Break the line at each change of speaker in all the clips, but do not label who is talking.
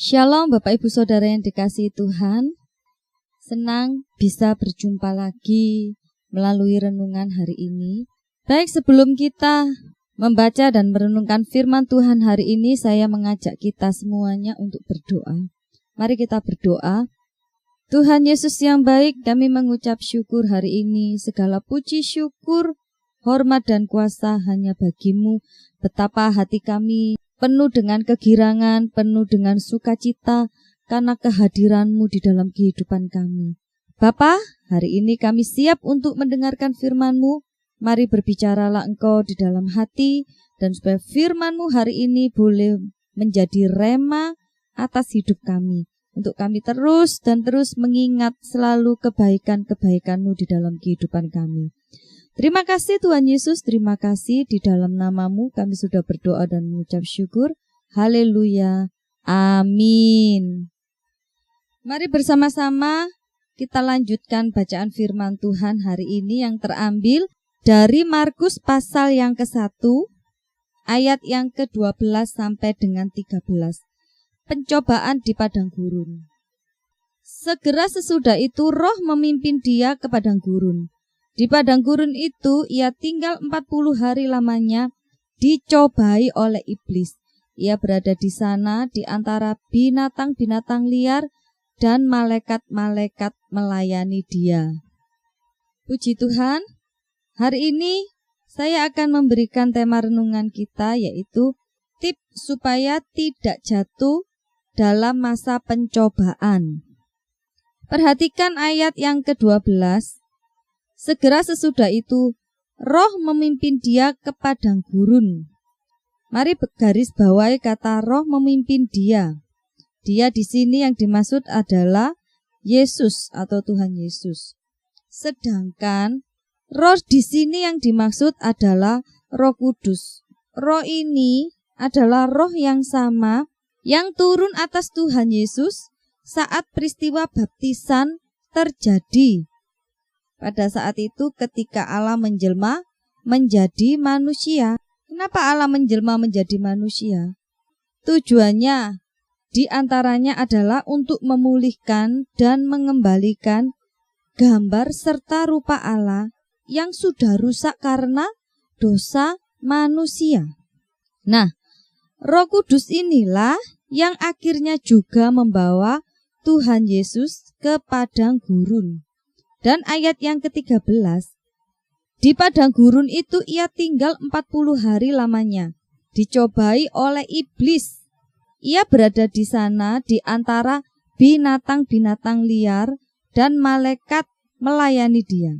Shalom Bapak Ibu Saudara yang dikasihi Tuhan. Senang bisa berjumpa lagi melalui renungan hari ini. Baik, sebelum kita membaca dan merenungkan firman Tuhan hari ini, saya mengajak kita semuanya untuk berdoa. Mari kita berdoa. Tuhan Yesus yang baik, kami mengucap syukur hari ini. Segala puji, syukur, hormat dan kuasa hanya bagi-Mu. Betapa hati kami penuh dengan kegirangan, penuh dengan sukacita karena kehadiran-Mu di dalam kehidupan kami. Bapa, hari ini kami siap untuk mendengarkan firman-Mu. Mari berbicaralah Engkau di dalam hati, dan supaya firman-Mu hari ini boleh menjadi rema atas hidup kami. Untuk kami terus dan terus mengingat selalu kebaikan-kebaikan-Mu di dalam kehidupan kami. Terima kasih Tuhan Yesus, terima kasih di dalam nama-Mu kami sudah berdoa dan mengucap syukur. Haleluya, amin. Mari bersama-sama kita lanjutkan bacaan firman Tuhan hari ini yang terambil dari Markus pasal yang ke-1, ayat yang ke-12 sampai dengan 13. Pencobaan di padang gurun. Segera sesudah itu roh memimpin dia ke padang gurun. Di padang gurun itu ia tinggal 40 hari lamanya, dicobai oleh iblis. Ia berada di sana di antara binatang-binatang liar dan malaikat-malaikat melayani dia. Puji Tuhan, hari ini saya akan memberikan tema renungan kita, yaitu tips supaya tidak jatuh dalam masa pencobaan. Perhatikan ayat yang ke-12. Segera sesudah itu, roh memimpin dia ke padang gurun. Mari garis bawahi kata roh memimpin dia. Dia di sini yang dimaksud adalah Yesus atau Tuhan Yesus. Sedangkan roh di sini yang dimaksud adalah Roh Kudus. Roh ini adalah roh yang sama yang turun atas Tuhan Yesus saat peristiwa baptisan terjadi. Pada saat itu ketika Allah menjelma menjadi manusia. Kenapa Allah menjelma menjadi manusia? Tujuannya diantaranya adalah untuk memulihkan dan mengembalikan gambar serta rupa Allah yang sudah rusak karena dosa manusia. Nah, Roh Kudus inilah yang akhirnya juga membawa Tuhan Yesus ke padang gurun. Dan ayat yang ke-13, di padang gurun itu ia tinggal 40 hari lamanya, dicobai oleh iblis. Ia berada di sana di antara binatang-binatang liar dan malaikat melayani dia.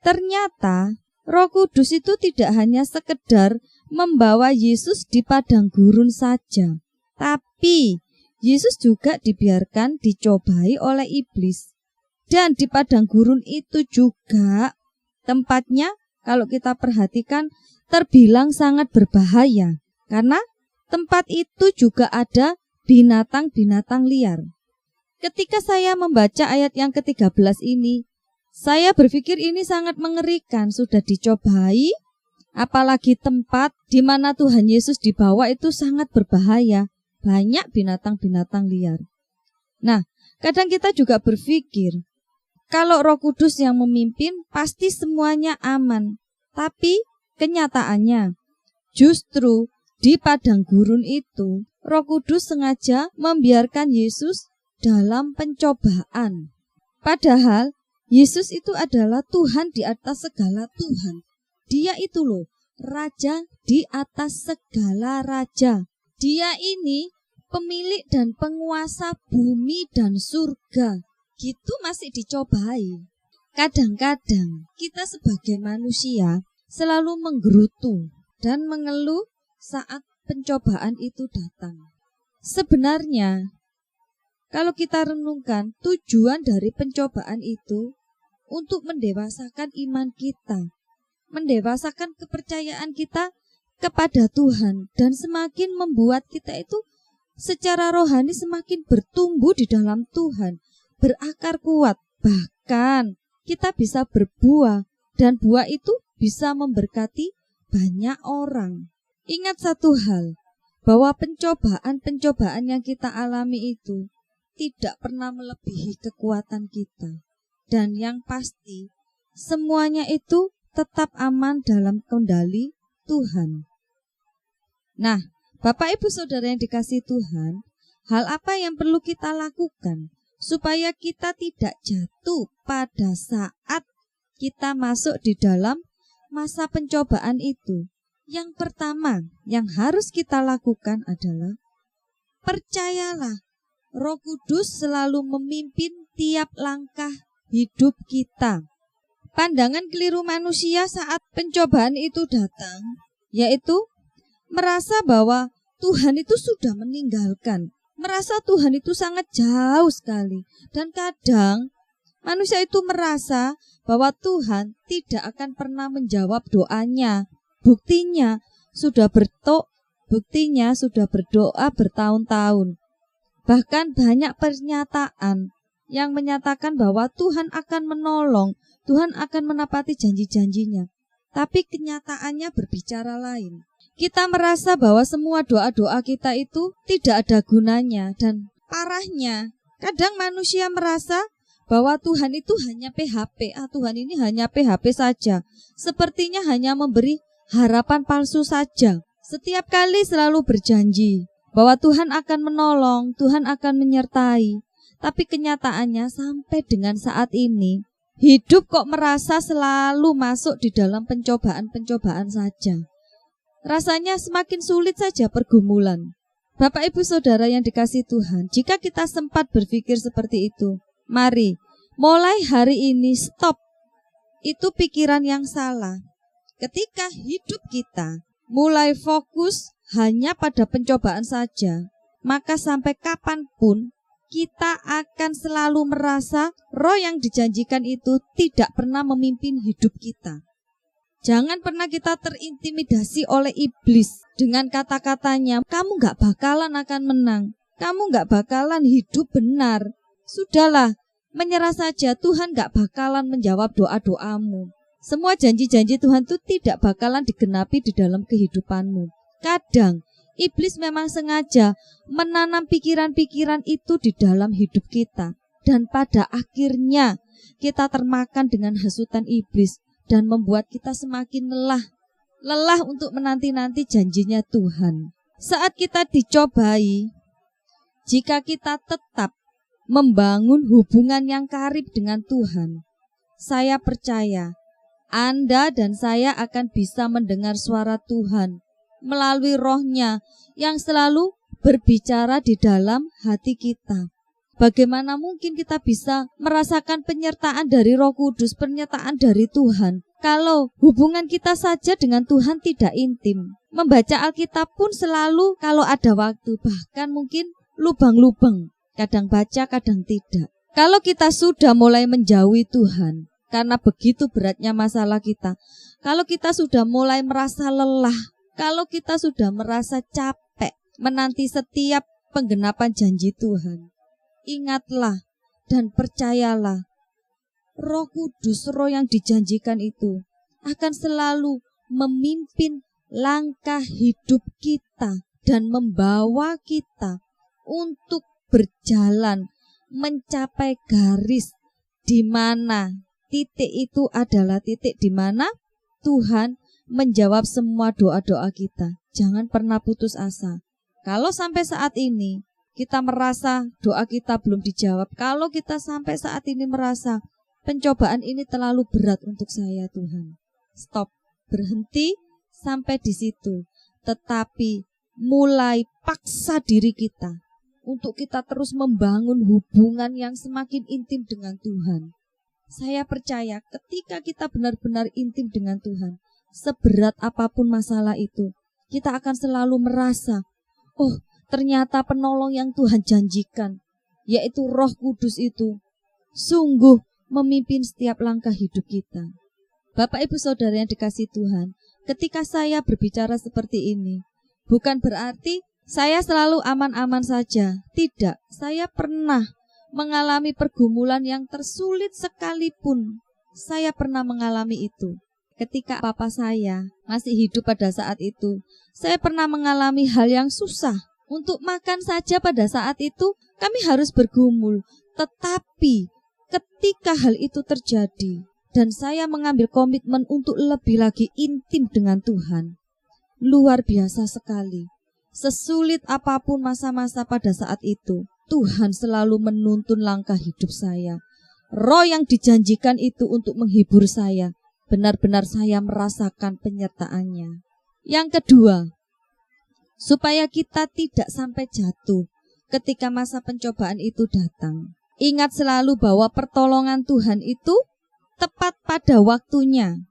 Ternyata Roh Kudus itu tidak hanya sekedar membawa Yesus di padang gurun saja, tapi Yesus juga dibiarkan dicobai oleh iblis. Dan di padang gurun itu juga tempatnya kalau kita perhatikan terbilang sangat berbahaya. Karena tempat itu juga ada binatang-binatang liar. Ketika saya membaca ayat yang ke-13 ini, saya berpikir ini sangat mengerikan, sudah dicobai. Apalagi tempat di mana Tuhan Yesus dibawa itu sangat berbahaya. Banyak binatang-binatang liar. Nah, kadang kita juga berpikir, kalau Roh Kudus yang memimpin, pasti semuanya aman. Tapi kenyataannya, justru di padang gurun itu, Roh Kudus sengaja membiarkan Yesus dalam pencobaan. Padahal, Yesus itu adalah Tuhan di atas segala Tuhan. Dia itu loh, Raja di atas segala Raja. Dia ini pemilik dan penguasa bumi dan surga. Gitu masih dicobai. Kadang-kadang kita sebagai manusia selalu menggerutu dan mengeluh saat pencobaan itu datang. Sebenarnya kalau kita renungkan, tujuan dari pencobaan itu untuk mendewasakan iman kita, mendewasakan kepercayaan kita kepada Tuhan, dan semakin membuat kita itu secara rohani semakin bertumbuh di dalam Tuhan, berakar kuat, bahkan kita bisa berbuah, dan buah itu bisa memberkati banyak orang. Ingat satu hal, bahwa pencobaan-pencobaan yang kita alami itu tidak pernah melebihi kekuatan kita. Dan yang pasti, semuanya itu tetap aman dalam kendali Tuhan. Nah, Bapak Ibu Saudara yang dikasihi Tuhan, hal apa yang perlu kita lakukan supaya kita tidak jatuh pada saat kita masuk di dalam masa pencobaan itu? Yang pertama yang harus kita lakukan adalah percayalah, Roh Kudus selalu memimpin tiap langkah hidup kita. Pandangan keliru manusia saat pencobaan itu datang, yaitu merasa bahwa Tuhan itu sudah meninggalkan, merasa Tuhan itu sangat jauh sekali. Dan kadang manusia itu merasa bahwa Tuhan tidak akan pernah menjawab doanya. Buktinya sudah berdoa bertahun-tahun. Bahkan banyak pernyataan yang menyatakan bahwa Tuhan akan menolong, Tuhan akan menepati janji-janjinya. Tapi kenyataannya berbicara lain. Kita merasa bahwa semua doa-doa kita itu tidak ada gunanya. Dan parahnya, kadang manusia merasa bahwa Tuhan itu hanya PHP. Tuhan ini hanya PHP saja. Sepertinya hanya memberi harapan palsu saja. Setiap kali selalu berjanji bahwa Tuhan akan menolong, Tuhan akan menyertai. Tapi kenyataannya sampai dengan saat ini, hidup kok merasa selalu masuk di dalam pencobaan-pencobaan saja. Rasanya semakin sulit saja pergumulan. Bapak Ibu Saudara yang dikasihi Tuhan, jika kita sempat berpikir seperti itu, mari mulai hari ini stop. Itu pikiran yang salah. Ketika hidup kita mulai fokus hanya pada pencobaan saja, maka sampai kapanpun kita akan selalu merasa roh yang dijanjikan itu tidak pernah memimpin hidup kita. Jangan pernah kita terintimidasi oleh iblis dengan kata-katanya, kamu gak bakalan akan menang, kamu gak bakalan hidup benar. Sudahlah, menyerah saja, Tuhan gak bakalan menjawab doa-doamu. Semua janji-janji Tuhan itu tidak bakalan digenapi di dalam kehidupanmu. Kadang, iblis memang sengaja menanam pikiran-pikiran itu di dalam hidup kita. Dan pada akhirnya, kita termakan dengan hasutan iblis. Dan membuat kita semakin lelah untuk menanti-nanti janjinya Tuhan. Saat kita dicobai, jika kita tetap membangun hubungan yang karib dengan Tuhan, saya percaya Anda dan saya akan bisa mendengar suara Tuhan melalui roh-Nya yang selalu berbicara di dalam hati kita. Bagaimana mungkin kita bisa merasakan penyertaan dari Roh Kudus, penyertaan dari Tuhan, kalau hubungan kita saja dengan Tuhan tidak intim? Membaca Alkitab pun selalu kalau ada waktu, bahkan mungkin lubang-lubang, kadang baca, kadang tidak. Kalau kita sudah mulai menjauhi Tuhan, karena begitu beratnya masalah kita, kalau kita sudah mulai merasa lelah, kalau kita sudah merasa capek menanti setiap penggenapan janji Tuhan, ingatlah dan percayalah, Roh Kudus, roh yang dijanjikan itu akan selalu memimpin langkah hidup kita dan membawa kita untuk berjalan mencapai garis di mana titik itu adalah titik di mana Tuhan menjawab semua doa-doa kita. Jangan pernah putus asa. Kalau sampai saat ini kita merasa doa kita belum dijawab, kalau kita sampai saat ini merasa pencobaan ini terlalu berat untuk saya Tuhan, stop, berhenti sampai di situ. Tetapi mulai paksa diri kita untuk kita terus membangun hubungan yang semakin intim dengan Tuhan. Saya percaya ketika kita benar-benar intim dengan Tuhan, seberat apapun masalah itu, kita akan selalu merasa, oh, ternyata penolong yang Tuhan janjikan, yaitu Roh Kudus itu, sungguh memimpin setiap langkah hidup kita. Bapak Ibu Saudara yang dikasihi Tuhan, ketika saya berbicara seperti ini, bukan berarti saya selalu aman-aman saja. Tidak, saya pernah mengalami pergumulan yang tersulit sekalipun. Saya pernah mengalami itu. ketika papa saya masih hidup pada saat itu, saya pernah mengalami hal yang susah. Untuk makan saja pada saat itu kami harus bergumul. Tetapi ketika hal itu terjadi dan saya mengambil komitmen untuk lebih lagi intim dengan Tuhan, luar biasa sekali. Sesulit apapun masa-masa pada saat itu, Tuhan selalu menuntun langkah hidup saya. Roh yang dijanjikan itu untuk menghibur saya, benar-benar saya merasakan penyertaannya. Yang kedua, supaya kita tidak sampai jatuh ketika masa pencobaan itu datang. Ingat selalu bahwa pertolongan Tuhan itu tepat pada waktunya.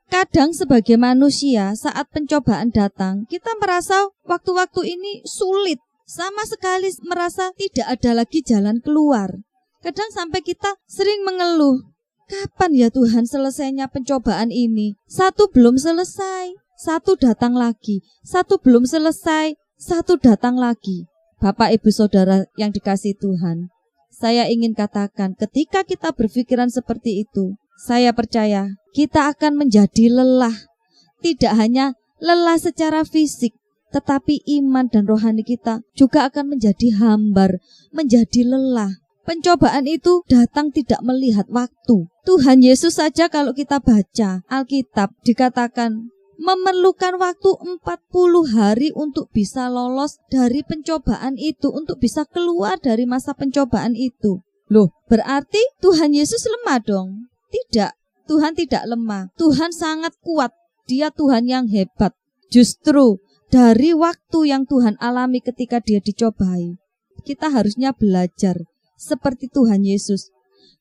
Kadang sebagai manusia saat pencobaan datang, kita merasa waktu-waktu ini sulit. Sama sekali merasa tidak ada lagi jalan keluar. Kadang sampai kita sering mengeluh, kapan ya Tuhan selesainya pencobaan ini? Satu belum selesai, satu datang lagi. Satu belum selesai, satu datang lagi. Bapak, Ibu, Saudara yang dikasihi Tuhan, saya ingin katakan ketika kita berpikiran seperti itu, saya percaya kita akan menjadi lelah. Tidak hanya lelah secara fisik, tetapi iman dan rohani kita juga akan menjadi hambar, menjadi lelah. Pencobaan itu datang tidak melihat waktu. Tuhan Yesus saja kalau kita baca Alkitab dikatakan memerlukan waktu 40 hari untuk bisa lolos dari pencobaan itu, untuk bisa keluar dari masa pencobaan itu. Loh, berarti Tuhan Yesus lemah dong? Tidak, Tuhan tidak lemah. Tuhan sangat kuat. Dia Tuhan yang hebat. Justru dari waktu yang Tuhan alami ketika dia dicobai, kita harusnya belajar seperti Tuhan Yesus.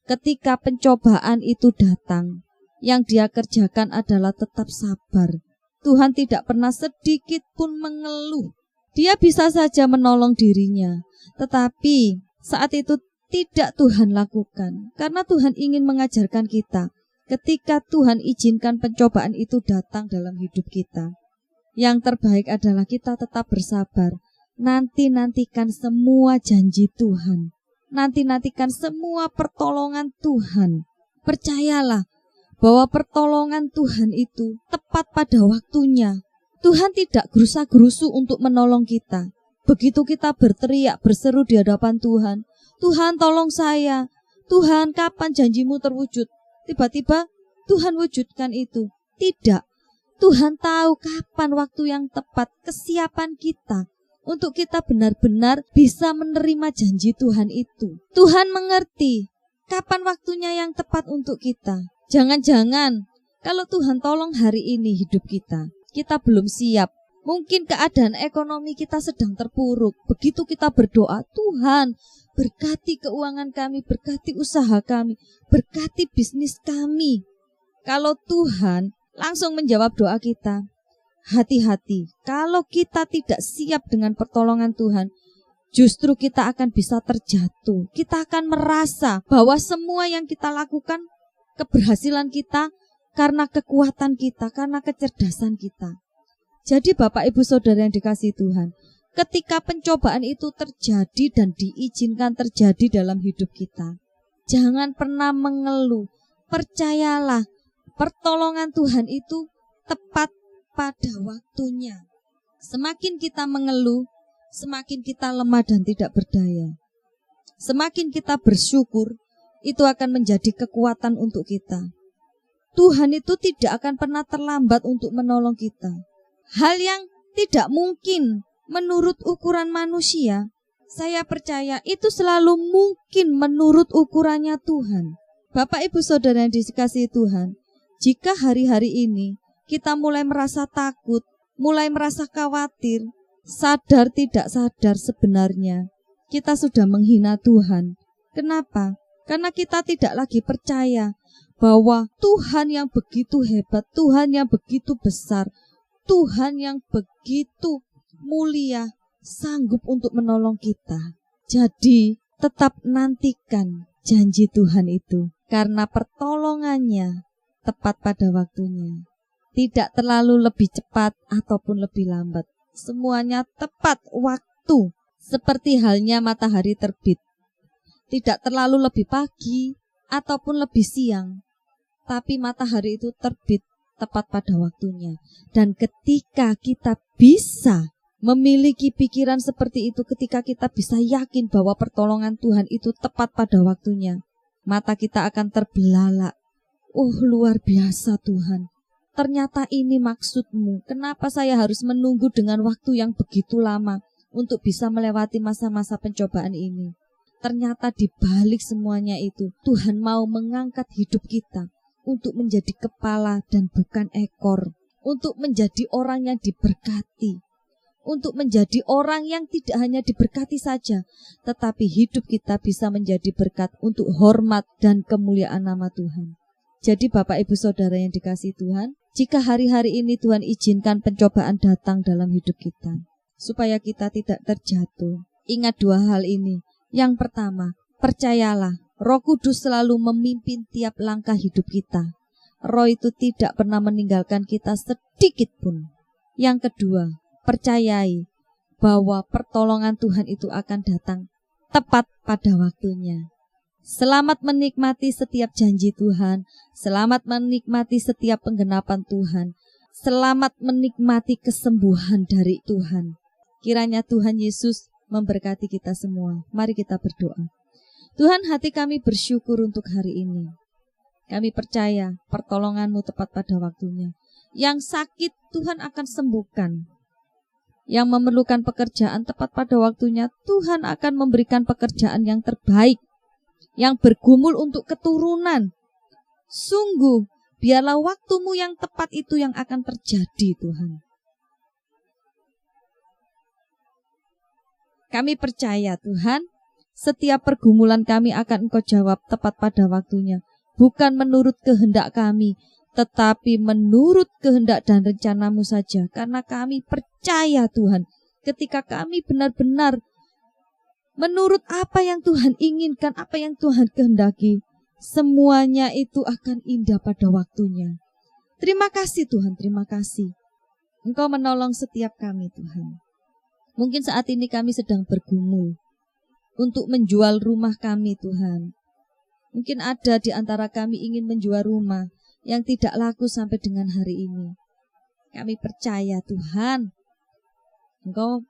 Ketika pencobaan itu datang, yang dia kerjakan adalah tetap sabar. Tuhan tidak pernah sedikit pun mengeluh. Dia bisa saja menolong dirinya, tetapi saat itu tidak Tuhan lakukan. Karena Tuhan ingin mengajarkan kita, ketika Tuhan izinkan pencobaan itu datang dalam hidup kita, yang terbaik adalah kita tetap bersabar. Nanti-nantikan semua janji Tuhan. Nanti-nantikan semua pertolongan Tuhan. Percayalah bahwa pertolongan Tuhan itu tepat pada waktunya. Tuhan tidak gerusa-gerusu untuk menolong kita. Begitu kita berteriak, berseru di hadapan Tuhan, Tuhan tolong saya, Tuhan kapan janjimu terwujud? Tiba-tiba Tuhan wujudkan itu. Tidak, Tuhan tahu kapan waktu yang tepat, kesiapan kita untuk kita benar-benar bisa menerima janji Tuhan itu. Tuhan mengerti kapan waktunya yang tepat untuk kita. Jangan-jangan kalau Tuhan tolong hari ini hidup kita, kita belum siap. Mungkin keadaan ekonomi kita sedang terpuruk. Begitu kita berdoa, Tuhan berkati keuangan kami, berkati usaha kami, berkati bisnis kami. Kalau Tuhan langsung menjawab doa kita, hati-hati, kalau kita tidak siap dengan pertolongan Tuhan, justru kita akan bisa terjatuh. Kita akan merasa bahwa semua yang kita lakukan, keberhasilan kita, karena kekuatan kita, karena kecerdasan kita. Jadi Bapak, Ibu, Saudara yang dikasihi Tuhan, ketika pencobaan itu terjadi dan diizinkan terjadi dalam hidup kita, jangan pernah mengeluh. Percayalah, pertolongan Tuhan itu tepat pada waktunya. Semakin kita mengeluh, semakin kita lemah dan tidak berdaya. Semakin kita bersyukur, itu akan menjadi kekuatan untuk kita. Tuhan itu tidak akan pernah terlambat untuk menolong kita. Hal yang tidak mungkin menurut ukuran manusia, saya percaya itu selalu mungkin menurut ukurannya Tuhan. Bapak, Ibu, Saudara yang dikasihi Tuhan, jika hari-hari ini kita mulai merasa takut, mulai merasa khawatir, sadar tidak sadar sebenarnya kita sudah menghina Tuhan. Kenapa? Karena kita tidak lagi percaya bahwa Tuhan yang begitu hebat, Tuhan yang begitu besar, Tuhan yang begitu mulia, sanggup untuk menolong kita. Jadi tetap nantikan janji Tuhan itu, karena pertolongannya tepat pada waktunya. Tidak terlalu lebih cepat ataupun lebih lambat. Semuanya tepat waktu. Seperti halnya matahari terbit. Tidak terlalu lebih pagi ataupun lebih siang. Tapi matahari itu terbit tepat pada waktunya. Dan ketika kita bisa memiliki pikiran seperti itu, ketika kita bisa yakin bahwa pertolongan Tuhan itu tepat pada waktunya, mata kita akan terbelalak. Oh, luar biasa Tuhan. Ternyata ini maksud-Mu. Kenapa saya harus menunggu dengan waktu yang begitu lama untuk bisa melewati masa-masa pencobaan ini? Ternyata di balik semuanya itu, Tuhan mau mengangkat hidup kita untuk menjadi kepala dan bukan ekor, untuk menjadi orang yang diberkati, untuk menjadi orang yang tidak hanya diberkati saja, tetapi hidup kita bisa menjadi berkat untuk hormat dan kemuliaan nama Tuhan. Jadi Bapak Ibu Saudara yang dikasihi Tuhan, jika hari-hari ini Tuhan izinkan pencobaan datang dalam hidup kita, supaya kita tidak terjatuh, ingat dua hal ini. Yang pertama, percayalah, Roh Kudus selalu memimpin tiap langkah hidup kita. Roh itu tidak pernah meninggalkan kita sedikit pun. Yang kedua, percayai bahwa pertolongan Tuhan itu akan datang tepat pada waktunya. Selamat menikmati setiap janji Tuhan, selamat menikmati setiap penggenapan Tuhan, selamat menikmati kesembuhan dari Tuhan. Kiranya Tuhan Yesus memberkati kita semua. Mari kita berdoa. Tuhan, hati kami bersyukur untuk hari ini. Kami percaya pertolongan-Mu tepat pada waktunya. Yang sakit Tuhan akan sembuhkan. Yang memerlukan pekerjaan tepat pada waktunya, Tuhan akan memberikan pekerjaan yang terbaik. Yang bergumul untuk keturunan, sungguh biarlah waktu-Mu yang tepat itu yang akan terjadi Tuhan. Kami percaya Tuhan, setiap pergumulan kami akan Engkau jawab tepat pada waktunya. Bukan menurut kehendak kami, tetapi menurut kehendak dan rencana-Mu saja. Karena kami percaya Tuhan, ketika kami benar-benar menurut apa yang Tuhan inginkan, apa yang Tuhan kehendaki, semuanya itu akan indah pada waktunya. Terima kasih Tuhan, terima kasih. Engkau menolong setiap kami Tuhan. Mungkin saat ini kami sedang bergumul untuk menjual rumah kami Tuhan. Mungkin ada di antara kami ingin menjual rumah yang tidak laku sampai dengan hari ini. Kami percaya Tuhan, Engkau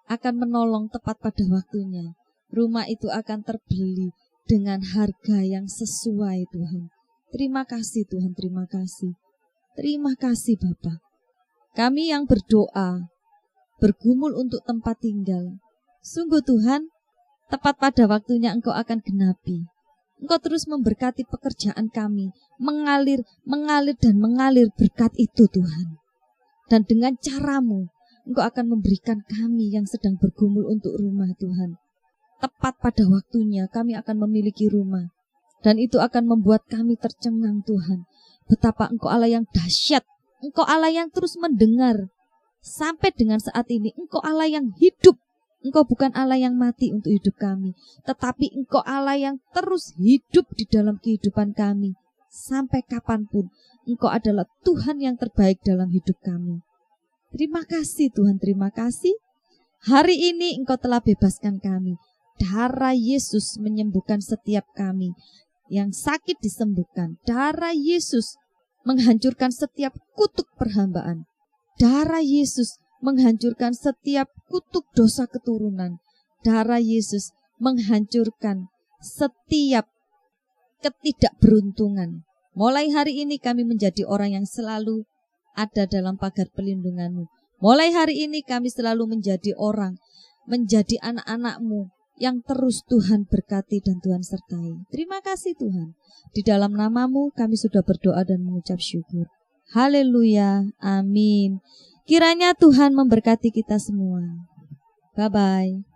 akan menolong tepat pada waktunya. Rumah itu akan terbeli dengan harga yang sesuai Tuhan. Terima kasih Tuhan, terima kasih. Terima kasih Bapa. Kami yang berdoa, bergumul untuk tempat tinggal. Sungguh Tuhan, tepat pada waktunya Engkau akan genapi. Engkau terus memberkati pekerjaan kami, mengalir dan mengalir berkat itu Tuhan. Dan dengan cara-Mu, Engkau akan memberikan kami yang sedang bergumul untuk rumah Tuhan. Tepat pada waktunya kami akan memiliki rumah. Dan itu akan membuat kami tercengang Tuhan. Betapa Engkau Allah yang dahsyat, Engkau Allah yang terus mendengar. Sampai dengan saat ini, Engkau Allah yang hidup. Engkau bukan Allah yang mati untuk hidup kami, tetapi Engkau Allah yang terus hidup di dalam kehidupan kami. Sampai kapanpun, Engkau adalah Tuhan yang terbaik dalam hidup kami. Terima kasih Tuhan, terima kasih. Hari ini Engkau telah bebaskan kami. Darah Yesus menyembuhkan setiap kami. Yang sakit disembuhkan. Darah Yesus menghancurkan setiap kutuk perhambaan. Darah Yesus menghancurkan setiap kutuk dosa keturunan. Darah Yesus menghancurkan setiap ketidakberuntungan. Mulai hari ini kami menjadi orang yang selalu ada dalam pagar pelindungan-Mu. Mulai hari ini kami selalu menjadi orang, menjadi anak-anak-Mu yang terus Tuhan berkati dan Tuhan sertai. Terima kasih Tuhan. Di dalam nama-Mu kami sudah berdoa dan mengucap syukur. Haleluya, amin. Kiranya Tuhan memberkati kita semua. Bye-bye.